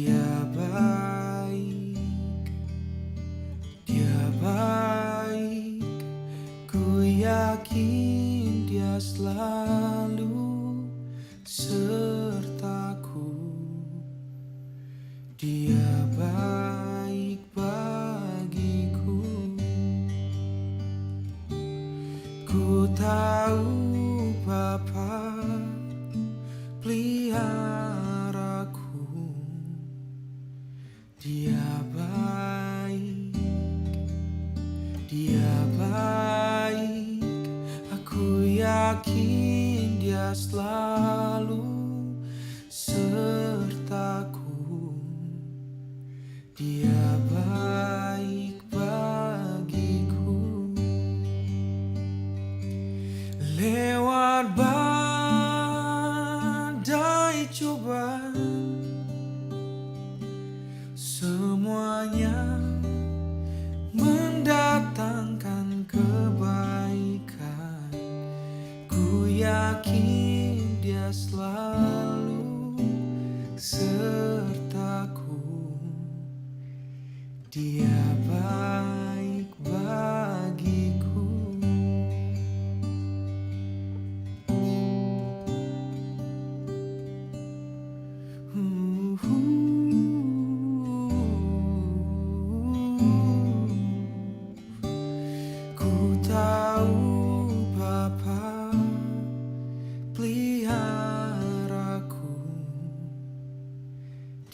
Dia baik, dia baik. Ku yakin dia selalu sertaku. Dia baik bagiku. Ku tahu Bapa peliharaku. Dia baik, dia baik. Aku yakin dia selalu sertaku. Dia baik bagiku. Lewat badai cobaan, semuanya mendatangkan kebaikan. Ku yakin dia selalu sertaku. Dia baik bagiku. Ku tahu Bapa peliharaku.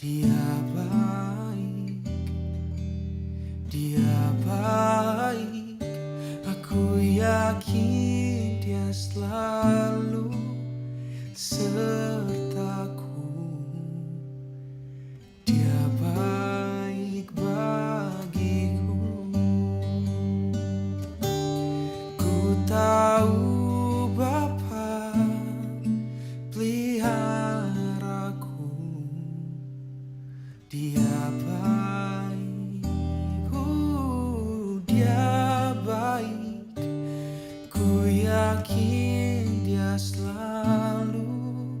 Dia baik, dia baik. Aku yakin dia selalu sertaku. Dia baik bagiku. Ku tahu Bapa peliharaku. Dia baik, dia baik. Ku yakin dia selalu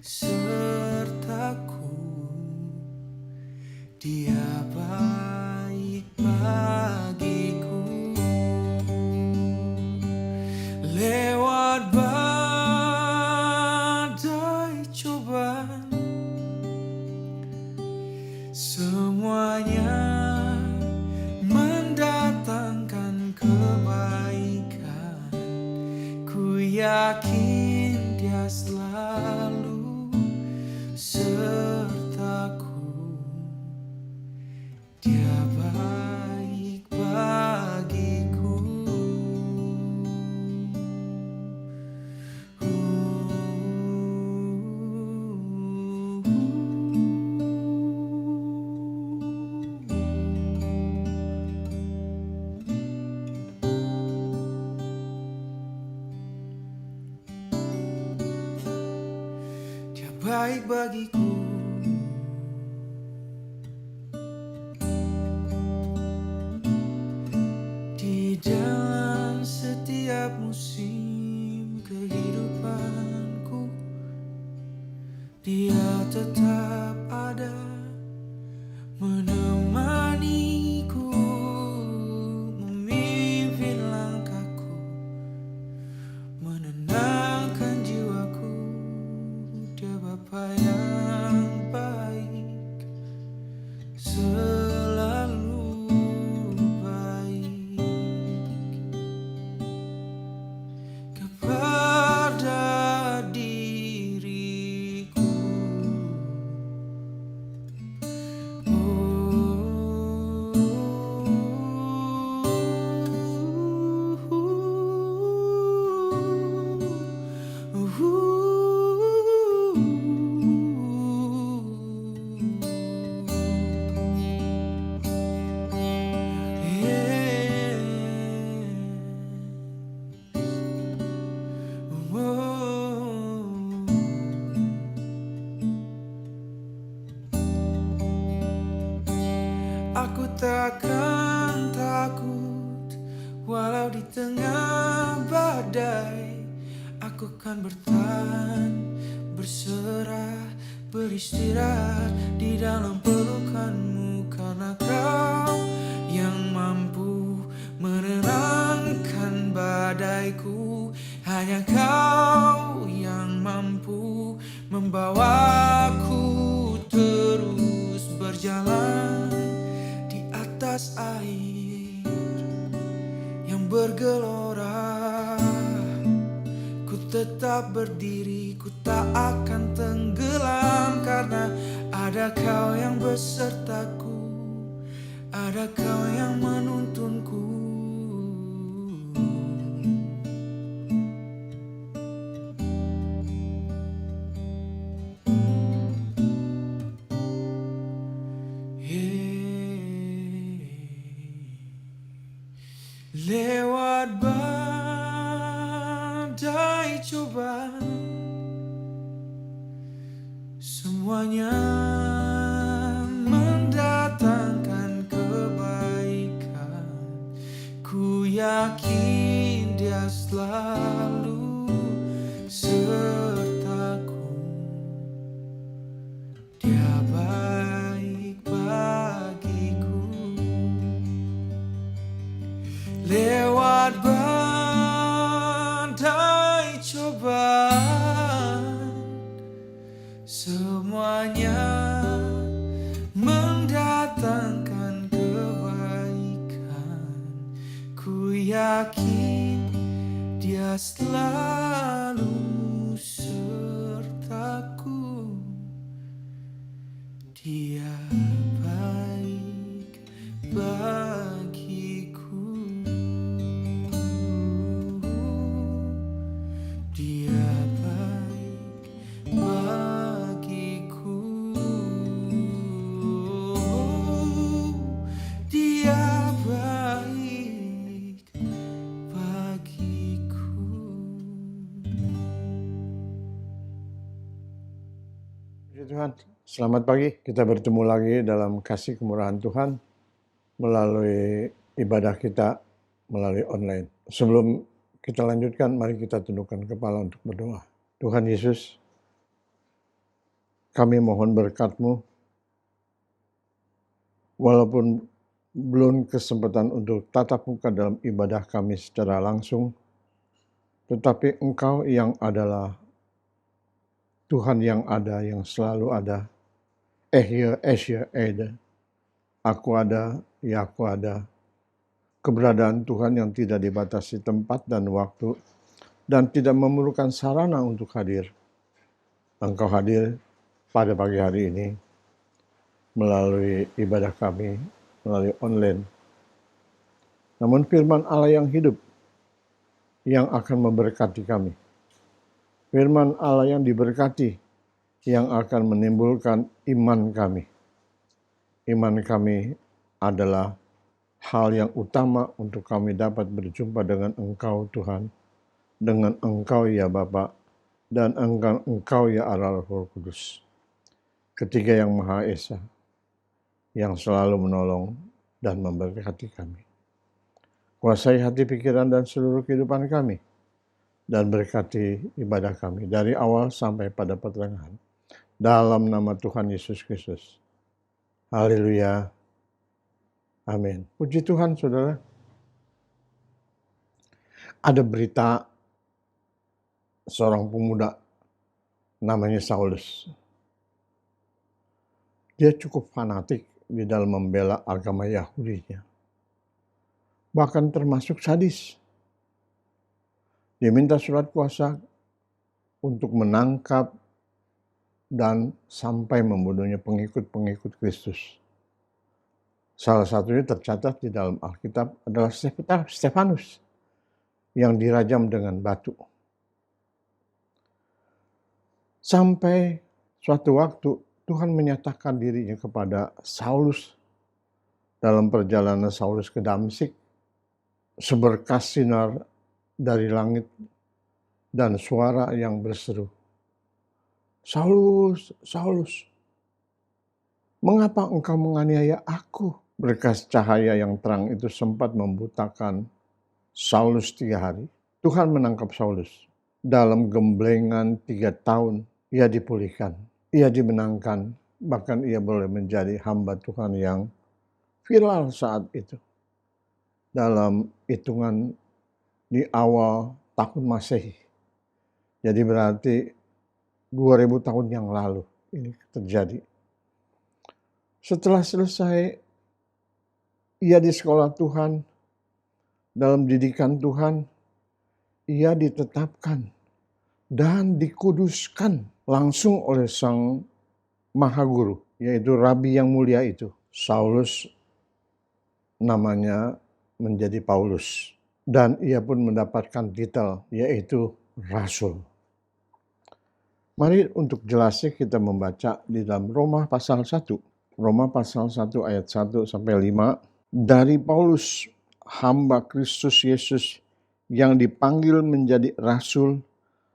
sertaku. Dia baik bagiku. Lewat badai cobaan, semuanya mendatangkan kebaikan. Ku yakin dia selalu sertaku. Dia baik bagiku. Dia baik bagiku. Di dalam setiap musim kehidupanku, dia tetap ada menemaniku, memimpin langkahku, menenangkan jiwaku. Dia Bapa yang baik, selalu baik kepada diriku. Aku takkan takut walau di tengah badai. Aku kan bertahan, berserah, beristirahat di dalam pelukanmu, karena Kau yang mampu menenangkan badaiku. Hanya Kau yang mampu membawaku terus berjalan di atas air yang bergelora. Ku tetap berdiri, ku tak akan tenggelam, karena ada Kau yang besertaku, ada Kau yang menuntunku. Lewat badai cobaan, semuanya mendatangkan kebaikan. Ku yakin Dia selalu sertaku. Dia baik bagiku. Lewat badai cobaan, semuanya mendatangkan kebaikan. Ku yakin Dia selalu sertaku. Dia baik bagiku. Dia baik bagiku. Dia baik bagiku. Puji Tuhan, selamat pagi. Kita bertemu lagi dalam kasih kemurahan Tuhan melalui ibadah kita melalui online. Sebelum kita lanjutkan, mari kita tundukkan kepala untuk berdoa. Tuhan Yesus, kami mohon berkat-Mu, walaupun belum kesempatan untuk tatap muka dalam ibadah kami secara langsung, tetapi Engkau yang adalah Tuhan yang ada, yang selalu ada. Ehya, Esya, Eda. Aku ada, ya aku ada. Keberadaan Tuhan yang tidak dibatasi tempat dan waktu, dan tidak memerlukan sarana untuk hadir. Engkau hadir pada pagi hari ini melalui ibadah kami, melalui online. Namun firman Allah yang hidup yang akan memberkati kami. Firman Allah yang diberkati yang akan menimbulkan iman kami. Iman kami adalah hal yang utama untuk kami dapat berjumpa dengan Engkau Tuhan, dengan Engkau ya Bapa, dan Engkau ya Allah Roh Kudus. Ketiga yang Maha Esa, yang selalu menolong dan memberkati kami. Kuasai hati, pikiran, dan seluruh kehidupan kami, dan berkati ibadah kami dari awal sampai pada pertengahan. Dalam nama Tuhan Yesus Kristus. Haleluya. Amin. Puji Tuhan, saudara. Ada berita seorang pemuda namanya Saulus. Dia cukup fanatik di dalam membela agama Yahudinya. Bahkan termasuk sadis. Dia minta surat kuasa untuk menangkap dan sampai membunuhnya pengikut-pengikut Kristus. Salah satunya tercatat di dalam Alkitab adalah Stefanus yang dirajam dengan batu. Sampai suatu waktu Tuhan menyatakan dirinya kepada Saulus dalam perjalanan Saulus ke Damsyik, seberkas sinar dari langit dan suara yang berseru, "Saulus, Saulus, mengapa engkau menganiaya aku?" Berkas cahaya yang terang itu sempat membutakan Saulus 3 hari. Tuhan menangkap Saulus. Dalam gemblengan 3 tahun, ia dipulihkan. ia dimenangkan, bahkan ia boleh menjadi hamba Tuhan yang viral saat itu. Dalam hitungan di awal tahun Masehi. Jadi berarti 2000 tahun yang lalu ini terjadi. Setelah selesai ia di sekolah Tuhan, dalam didikan Tuhan, ia ditetapkan dan dikuduskan langsung oleh Sang Maha Guru, yaitu Rabi yang mulia itu. Saulus namanya menjadi Paulus. Dan ia pun mendapatkan titel, yaitu Rasul. Mari untuk jelasnya kita membaca di dalam Roma pasal 1. Roma pasal 1 ayat 1 sampai 5. Dari Paulus, hamba Kristus Yesus yang dipanggil menjadi rasul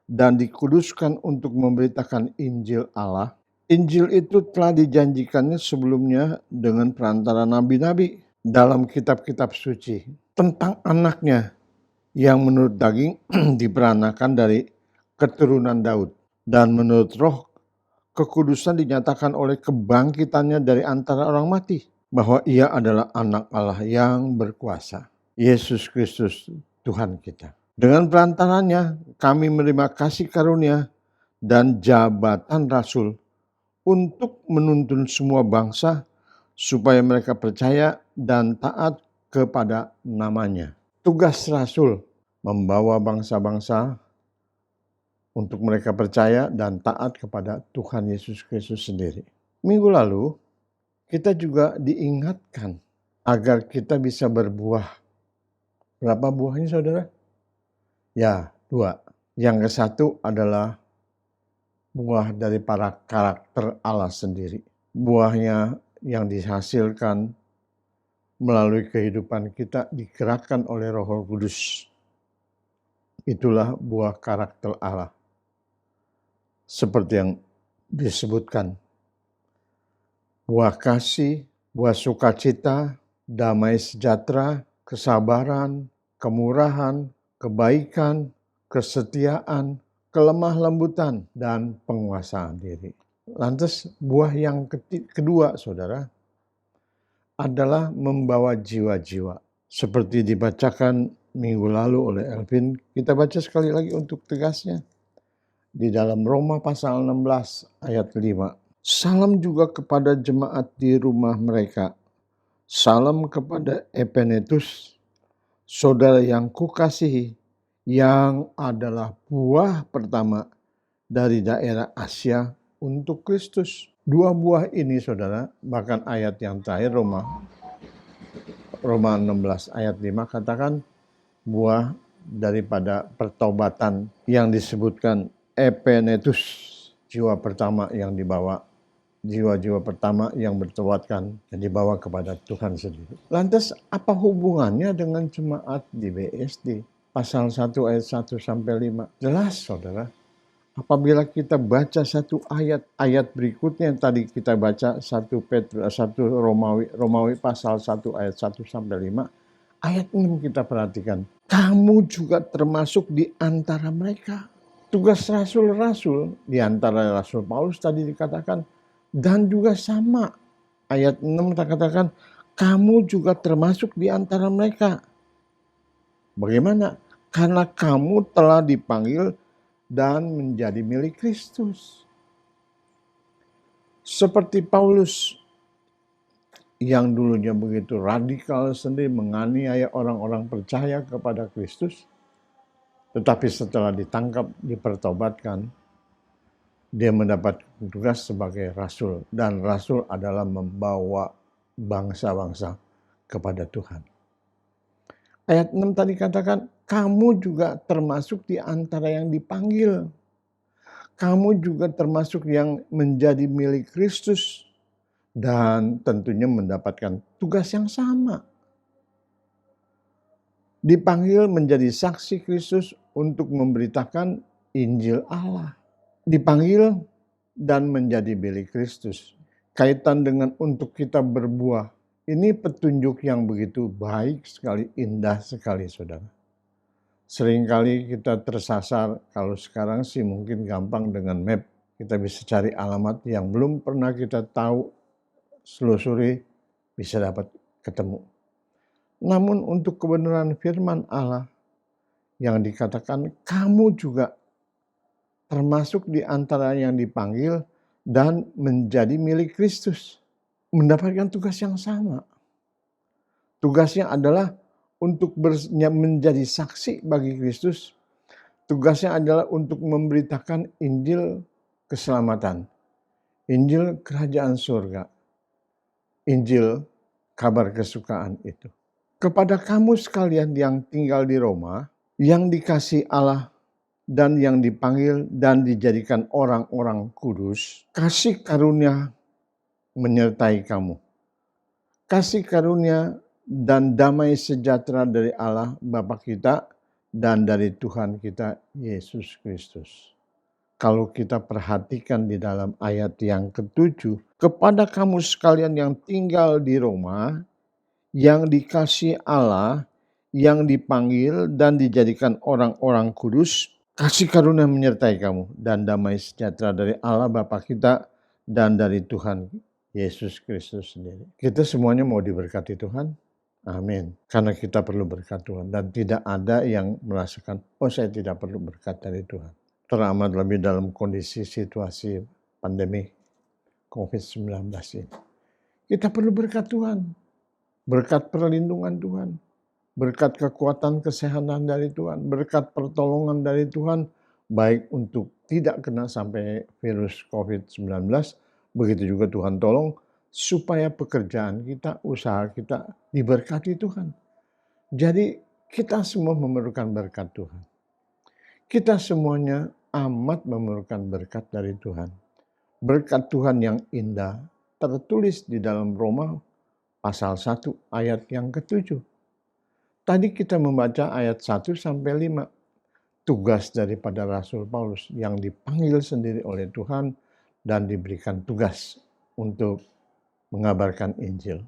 dan dikuduskan untuk memberitakan Injil Allah. Injil itu telah dijanjikannya sebelumnya dengan perantara nabi-nabi dalam kitab-kitab suci tentang anaknya yang menurut daging diperanakan dari keturunan Daud. Dan menurut roh, kekudusan dinyatakan oleh kebangkitannya dari antara orang mati. Bahwa ia adalah anak Allah yang berkuasa. Yesus Kristus Tuhan kita. Dengan perantaranya kami menerima kasih karunia dan jabatan rasul untuk menuntun semua bangsa supaya mereka percaya dan taat kepada namanya. Tugas rasul membawa bangsa-bangsa untuk mereka percaya dan taat kepada Tuhan Yesus Kristus sendiri. Minggu lalu kita juga diingatkan agar kita bisa berbuah. Berapa buahnya saudara? Ya, 2. Yang ke-1 adalah buah dari para karakter Allah sendiri. Buahnya yang dihasilkan melalui kehidupan kita digerakkan oleh Roh Kudus. Itulah buah karakter Allah. Seperti yang disebutkan. Buah kasih, buah sukacita, damai sejahtera, kesabaran, kemurahan, kebaikan, kesetiaan, kelemah lembutan, dan penguasaan diri. Lantas buah yang kedua saudara adalah membawa jiwa-jiwa. Seperti dibacakan minggu lalu oleh Elvin, kita baca sekali lagi untuk tegasnya. Di dalam Roma pasal 16 ayat 5. Salam juga kepada jemaat di rumah mereka. Salam kepada Epenetus, saudara yang kukasihi, yang adalah buah pertama dari daerah Asia untuk Kristus. 2 buah ini saudara, bahkan ayat yang terakhir Roma 16 ayat 5 katakan buah daripada pertobatan yang disebutkan Epenetus, jiwa pertama yang dibawa, jiwa-jiwa pertama yang bertobatkan dan dibawa kepada Tuhan sendiri. Lantas apa hubungannya dengan jemaat di BSD? Pasal 1 ayat 1 sampai 5. Jelas saudara, apabila kita baca satu ayat berikutnya yang tadi kita baca 1 Romawi pasal 1 ayat 1 sampai 5. Ayat 6 kita perhatikan. Kamu juga termasuk di antara mereka. Tugas rasul-rasul di antara Rasul Paulus tadi dikatakan, dan juga sama. Ayat 6 kita katakan, kamu juga termasuk di antara mereka. Bagaimana? Karena kamu telah dipanggil dan menjadi milik Kristus. Seperti Paulus yang dulunya begitu radikal sendiri menganiaya orang-orang percaya kepada Kristus, tetapi setelah ditangkap, dipertobatkan, dia mendapat tugas sebagai rasul. Dan rasul adalah membawa bangsa-bangsa kepada Tuhan. Ayat 6 tadi katakan, kamu juga termasuk di antara yang dipanggil. Kamu juga termasuk yang menjadi milik Kristus. Dan tentunya mendapatkan tugas yang sama. Dipanggil menjadi saksi Kristus untuk memberitakan Injil Allah. Dipanggil dan menjadi milik Kristus. Kaitan dengan untuk kita berbuah. Ini petunjuk yang begitu baik sekali, indah sekali saudara. Seringkali kita tersasar, kalau sekarang sih mungkin gampang dengan map. Kita bisa cari alamat yang belum pernah kita tahu, selusuri, bisa dapat ketemu. Namun untuk kebenaran firman Allah yang dikatakan kamu juga termasuk di antara yang dipanggil dan menjadi milik Kristus. Mendapatkan tugas yang sama. Tugasnya adalah untuk menjadi saksi bagi Kristus. Tugasnya adalah untuk memberitakan Injil keselamatan. Injil kerajaan surga. Injil kabar kesukaan itu. Kepada kamu sekalian yang tinggal di Roma, yang dikasihi Allah dan yang dipanggil dan dijadikan orang-orang kudus, kasih karunia menyertai kamu. Kasih karunia dan damai sejahtera dari Allah Bapa kita dan dari Tuhan kita Yesus Kristus. Kalau kita perhatikan di dalam ayat yang ke-7, kepada kamu sekalian yang tinggal di Roma, yang dikasihi Allah, yang dipanggil dan dijadikan orang-orang kudus, kasih karunia menyertai kamu dan damai sejahtera dari Allah Bapa kita dan dari Tuhan Yesus Kristus sendiri. Kita semuanya mau diberkati Tuhan. Amin. Karena kita perlu berkat Tuhan dan tidak ada yang merasakan, oh saya tidak perlu berkat dari Tuhan. Teramat lebih dalam kondisi situasi pandemi COVID-19 ini. Kita perlu berkat Tuhan. Berkat perlindungan Tuhan. Berkat kekuatan kesehatan dari Tuhan. Berkat pertolongan dari Tuhan. Baik untuk tidak kena sampai virus COVID-19. Begitu juga Tuhan tolong supaya pekerjaan kita, usaha kita diberkati Tuhan. Jadi kita semua memerlukan berkat Tuhan. Kita semuanya amat memerlukan berkat dari Tuhan. Berkat Tuhan yang indah tertulis di dalam Roma pasal 1 ayat yang ke-7. Tadi kita membaca ayat 1 sampai 5. Tugas daripada Rasul Paulus yang dipanggil sendiri oleh Tuhan dan diberikan tugas untuk mengabarkan Injil.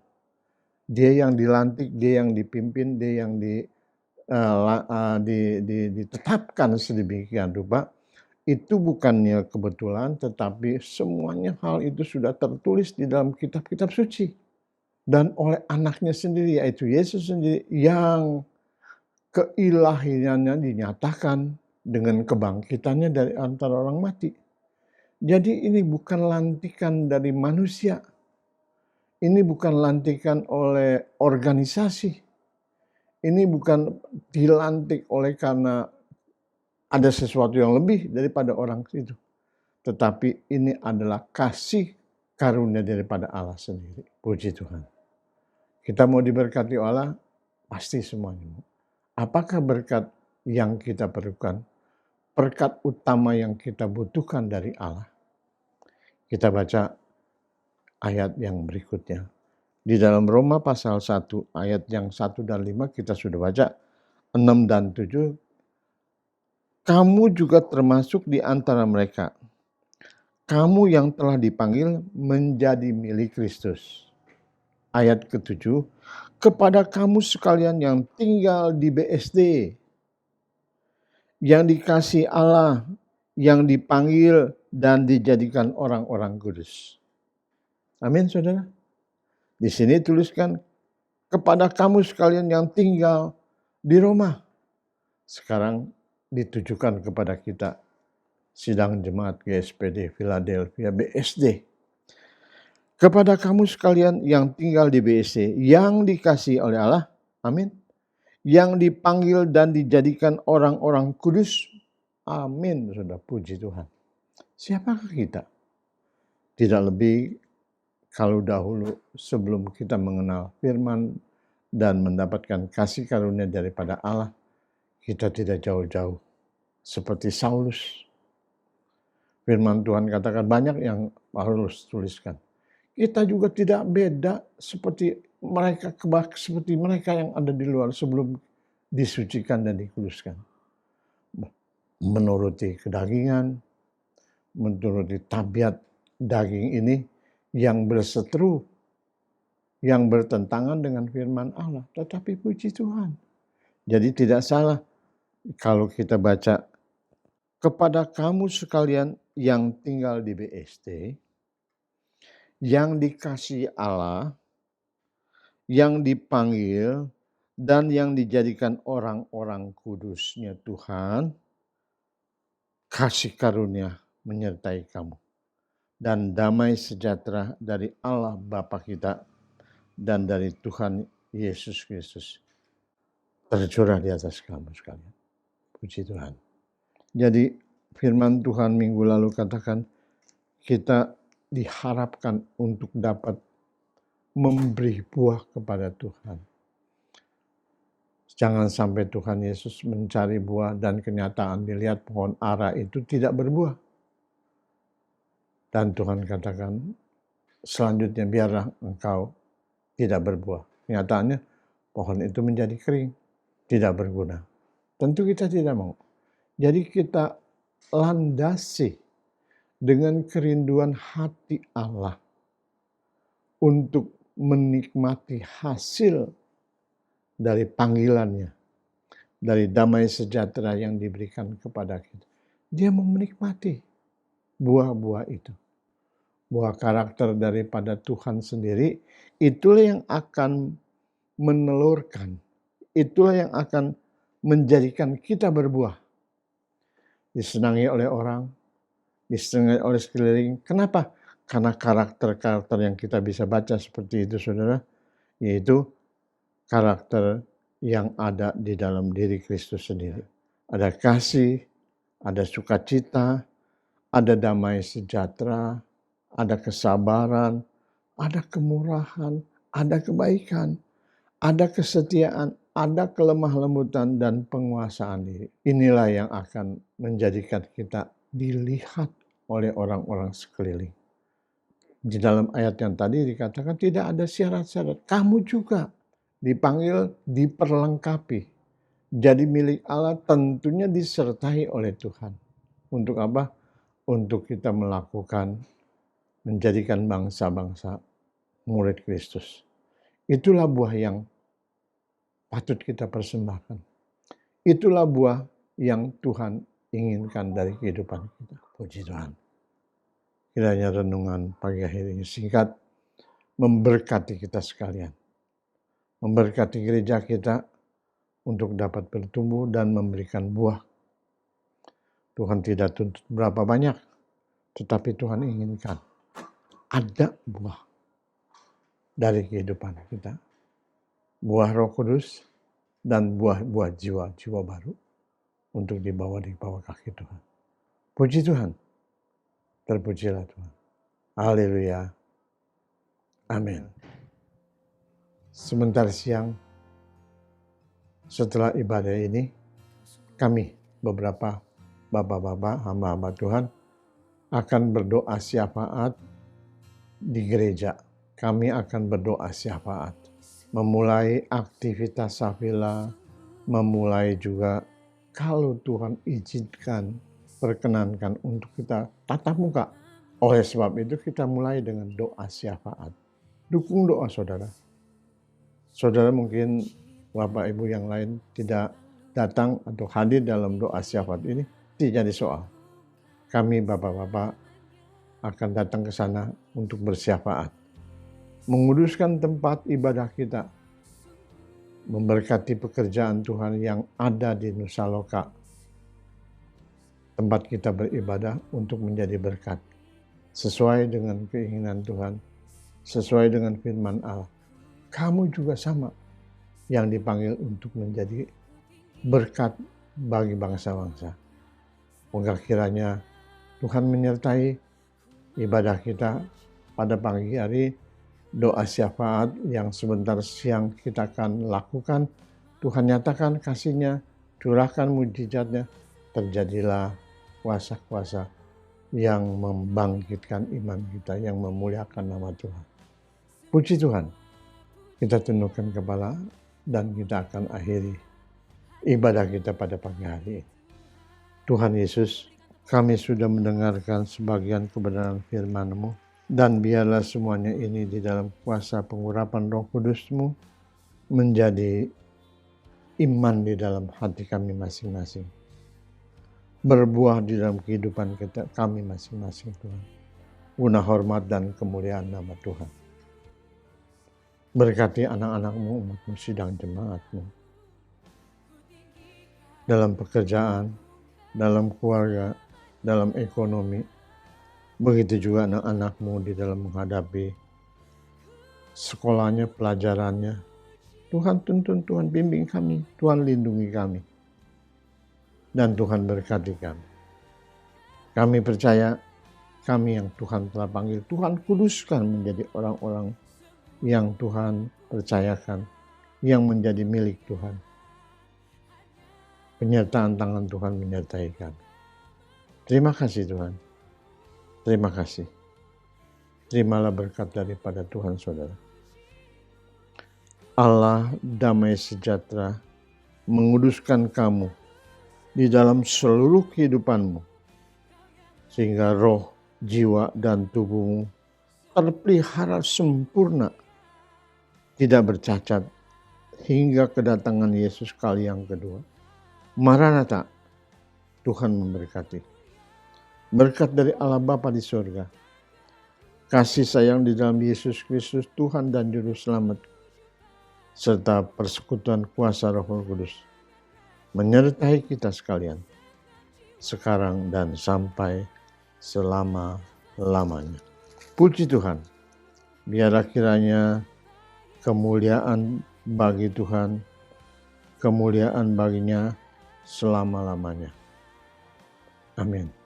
Dia yang dilantik, dia yang dipimpin, dia yang ditetapkan sedemikian rupa. Itu bukannya kebetulan, tetapi semuanya hal itu sudah tertulis di dalam kitab-kitab suci. Dan oleh anaknya sendiri, yaitu Yesus sendiri, yang keilahiannya dinyatakan dengan kebangkitannya dari antara orang mati. Jadi ini bukan lantikan dari manusia. Ini bukan lantikan oleh organisasi. Ini bukan dilantik oleh karena ada sesuatu yang lebih daripada orang itu. Tetapi ini adalah kasih karunia daripada Allah sendiri. Puji Tuhan. Kita mau diberkati Allah, pasti semuanya. Apakah berkat yang kita perlukan? Berkat utama yang kita butuhkan dari Allah. Kita baca ayat yang berikutnya. Di dalam Roma pasal 1 ayat yang 1 dan 5 kita sudah baca. 6 dan 7. Kamu juga termasuk di antara mereka. Kamu yang telah dipanggil menjadi milik Kristus. Ayat ke-7. Kepada kamu sekalian yang tinggal di BSD. Yang dikasihi Allah, yang dipanggil dan dijadikan orang-orang kudus. Amin, saudara. Di sini tuliskan kepada kamu sekalian yang tinggal di Roma. Sekarang ditujukan kepada kita, sidang jemaat GSPD Philadelphia BSD. Kepada kamu sekalian yang tinggal di BSD, yang dikasihi oleh Allah, amin. Yang dipanggil dan dijadikan orang-orang kudus, amin. Sudah puji Tuhan. Siapakah kita? Tidak lebih kalau dahulu sebelum kita mengenal firman dan mendapatkan kasih karunia daripada Allah, kita tidak jauh-jauh seperti Saulus. Firman Tuhan katakan banyak yang Paulus tuliskan. Kita juga tidak beda seperti mereka yang ada di luar sebelum disucikan dan dikuduskan. Menuruti kedagingan, menuruti tabiat daging ini yang berseteru, yang bertentangan dengan firman Allah. Tetapi puji Tuhan. Jadi tidak salah kalau kita baca kepada kamu sekalian yang tinggal di BST, yang dikasihi Allah, yang dipanggil, dan yang dijadikan orang-orang kudusnya Tuhan, kasih karunia menyertai kamu. Dan damai sejahtera dari Allah Bapa kita dan dari Tuhan Yesus Kristus tercurah di atas kamu sekalian. Puji Tuhan. Jadi firman Tuhan minggu lalu katakan kita diharapkan untuk dapat memberi buah kepada Tuhan. Jangan sampai Tuhan Yesus mencari buah dan kenyataan dilihat pohon ara itu tidak berbuah. Dan Tuhan katakan selanjutnya biarlah engkau tidak berbuah. Kenyataannya pohon itu menjadi kering, tidak berguna. Tentu kita tidak mau. Jadi kita landasi dengan kerinduan hati Allah untuk menikmati hasil dari panggilannya, dari damai sejahtera yang diberikan kepada kita. Dia mau menikmati buah-buah itu. Buah karakter daripada Tuhan sendiri, itulah yang akan menelurkan, itulah yang akan menjadikan kita berbuah. Disenangi oleh orang, disenangi oleh sekeliling. Kenapa? Karena karakter-karakter yang kita bisa baca seperti itu, saudara, yaitu karakter yang ada di dalam diri Kristus sendiri. Ada kasih, ada sukacita, ada damai sejahtera, ada kesabaran, ada kemurahan, ada kebaikan, ada kesetiaan, ada kelemah lembutan dan penguasaan diri. Inilah yang akan menjadikan kita dilihat oleh orang-orang sekeliling. Di dalam ayat yang tadi dikatakan tidak ada syarat-syarat. Kamu juga dipanggil, diperlengkapi. Jadi milik Allah tentunya disertai oleh Tuhan. Untuk apa? Untuk kita melakukan, menjadikan bangsa-bangsa murid Kristus. Itulah buah yang patut kita persembahkan. Itulah buah yang Tuhan inginkan dari kehidupan kita. Puji Tuhan. Kiranya renungan pagi hari ini singkat memberkati kita sekalian. Memberkati gereja kita untuk dapat bertumbuh dan memberikan buah. Tuhan tidak tuntut berapa banyak, tetapi Tuhan inginkan ada buah dari kehidupan kita. Buah Roh Kudus dan buah-buah jiwa-jiwa baru untuk dibawa di bawah kaki Tuhan. Puji Tuhan. Terpujilah Tuhan. Haleluya. Amin. Sebentar siang setelah ibadah ini, kami beberapa bapak-bapak hamba-hamba Tuhan akan berdoa syafaat di gereja. Kami akan berdoa syafaat. Memulai aktivitas safila, memulai juga kalau Tuhan izinkan, perkenankan untuk kita tatap muka. Oleh sebab itu kita mulai dengan doa syafaat. Dukung doa saudara. Saudara mungkin Bapak Ibu yang lain tidak datang atau hadir dalam doa syafaat ini, tidak jadi soal. Kami Bapak-Bapak akan datang ke sana untuk bersyafaat. Menguduskan tempat ibadah kita. Memberkati pekerjaan Tuhan yang ada di Nusa Loka. Tempat kita beribadah untuk menjadi berkat. Sesuai dengan keinginan Tuhan. Sesuai dengan firman Allah. Kamu juga sama yang dipanggil untuk menjadi berkat bagi bangsa-bangsa. Moga kiranya Tuhan menyertai ibadah kita pada pagi hari. Doa syafaat yang sebentar siang kita akan lakukan. Tuhan nyatakan kasih-Nya, curahkan mujizat-Nya. Terjadilah kuasa-kuasa yang membangkitkan iman kita, yang memuliakan nama Tuhan. Puji Tuhan. Kita tundukkan kepala dan kita akan akhiri ibadah kita pada pagi hari ini. Tuhan Yesus, kami sudah mendengarkan sebagian kebenaran firman-Mu. Dan biarlah semuanya ini di dalam kuasa pengurapan Roh Kudus-Mu menjadi iman di dalam hati kami masing-masing. berbuah di dalam kehidupan kami masing-masing Tuhan. Guna hormat dan kemuliaan nama Tuhan. Berkati anak-anak-Mu, umat-Mu, sidang jemaat-Mu. Dalam pekerjaan, dalam keluarga, dalam ekonomi. Begitu juga anak-anak-Mu di dalam menghadapi sekolahnya, pelajarannya. Tuhan tuntun, Tuhan bimbing kami, Tuhan lindungi kami. Dan Tuhan berkati kami. Kami percaya kami yang Tuhan telah panggil, Tuhan kuduskan menjadi orang-orang yang Tuhan percayakan, yang menjadi milik Tuhan. Penyertaan tangan Tuhan menyertai kami. Terima kasih Tuhan. Terima kasih. Terimalah berkat daripada Tuhan saudara. Allah damai sejahtera menguduskan kamu di dalam seluruh kehidupanmu, sehingga roh, jiwa, dan tubuhmu terpelihara sempurna, tidak bercacat, hingga kedatangan Yesus kali yang kedua. Maranatha, Tuhan memberkati. Berkat dari Allah Bapa di surga, kasih sayang di dalam Yesus Kristus Tuhan dan Juru Selamat, serta persekutuan kuasa Roh Kudus menyertai kita sekalian, sekarang dan sampai selama-lamanya. Puji Tuhan, biarlah kiranya kemuliaan bagi Tuhan, kemuliaan baginya selama-lamanya. Amin.